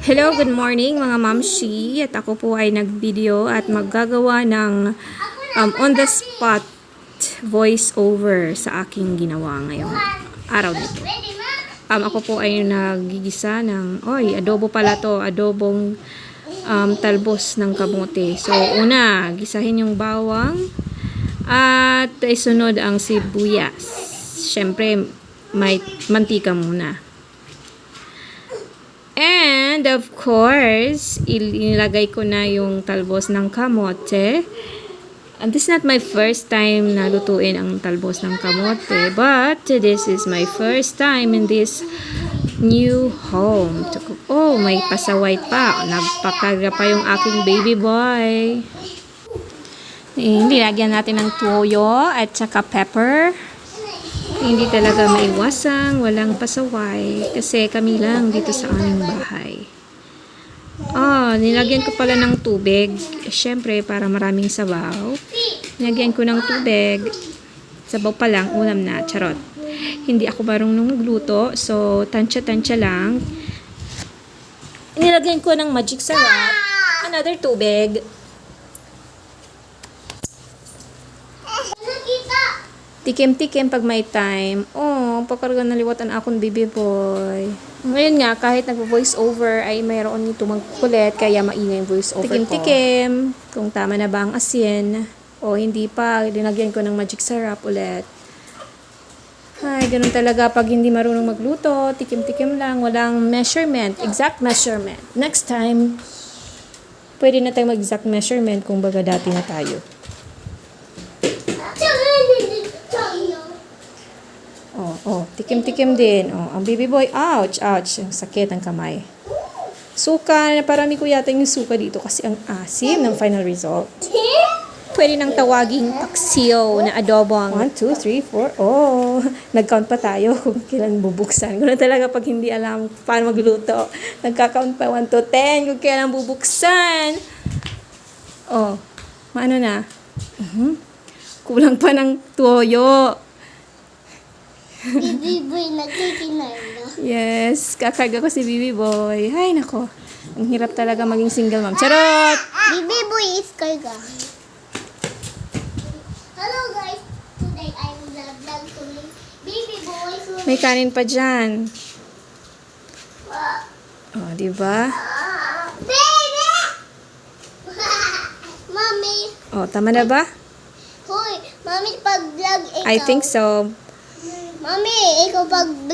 Hello, good morning mga mamshi. At ako po ay nag-video at maggagawa ng on the spot voice over sa aking ginawa ngayong araw nito. Ako po ay nagigisa ng, adobo pala to, adobong talbos ng kamote. So, una, gisahin yung bawang at isunod ang sibuyas. Siyempre, may mantika muna. And of course, inilagay ko na yung talbos ng kamote. And this is not my first time na lutuin ang talbos ng kamote, but this is my first time in this new home to cook. Oh, may pasaway pa. Nagpakarga pa yung aking baby boy. Nilagyan natin ng toyo at saka pepper. Hindi talaga maiwasan, walang pasaway kasi kami lang dito sa aming bahay. Nilagyan ko pala ng tubig. Siyempre, para maraming sabaw. Nilagyan ko ng tubig. Sabaw pa lang, ulam na. Charot. Hindi ako marunong magluto, so tansya-tansya lang. Nilagyan ko ng magic sarap. Another tubig. Tikim-tikim pag may time. Pakarga na liwatan akong baby boy. Ngayon nga, kahit nag-voice over, ay mayroon nito magkulit, kaya maingay yung voice over ko. Tikim-tikim, kung tama na ba ang asin. Hindi pa, dinagyan ko ng magic syrup ulit. Ay, ganun talaga pag hindi marunong magluto, tikim-tikim lang, walang measurement, exact measurement. Next time, pwede na tayo mag-exact measurement kung baga dati na tayo. Tikim-tikim din. Ang baby boy, ouch, ouch. Ang sakit ang kamay. Suka, naparami ko yata yung suka dito kasi ang asim ng final result. Pwede nang tawaging paksiw na adobong. 1, 2, 3, 4. Nag-count pa tayo kung kailan bubuksan. Kung talaga pag hindi alam paano magluto. Nagka-count pa 1 to 10 kung kailan bubuksan. Maano na? Kulang pa ng toyo. Baby boy, nagtitinay na. Yes, kakarga ko si baby boy. Ay, nako. Ang hirap talaga maging single mom. Charot! Baby boy is karga. Hello guys, today I'm vlog to baby boy. May kanin pa dyan. Diba? Baby! Mommy. Tama na ba? Hoy, mommy, pag vlog ikaw. I think so. Mommy, ikaw pag vlog